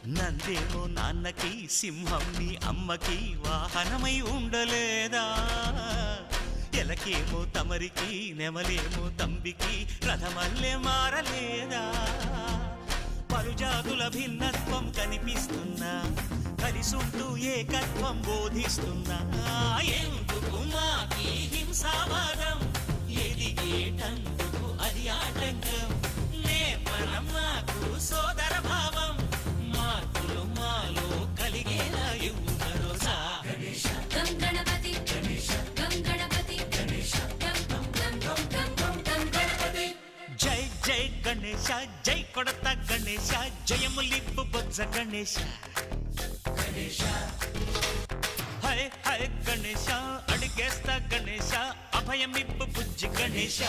నందేమో నాన్నకి సింహం నీ అమ్మకి వాహనమై ఉండలేదా ఎలకేమో తమరికి నెమలేమో తంబికి రథమల్లే మారలేదా పలుజాతుల భిన్నత్వం కనిపిస్తున్నా కలిసుంటూ ఏకత్వం బోధిస్తున్నా ఎందుకు మాకి హింసావాదం ఎదిగేటందుకు అది ఆటంకం నేపరం మాకు సోదర భావం మార్పులు మాలో కలిగేలా ఇవ్వు భరోసా గం గణపతి గం గణపతి గం గణపతి జై జై గణేశ జై కొడత గణేశ జయములిప్పు బొజ్జ గణేశ హై హై గణేశ అడిగేస్తా గణేశ అభయమిప్పు బుజ్జి గణేశ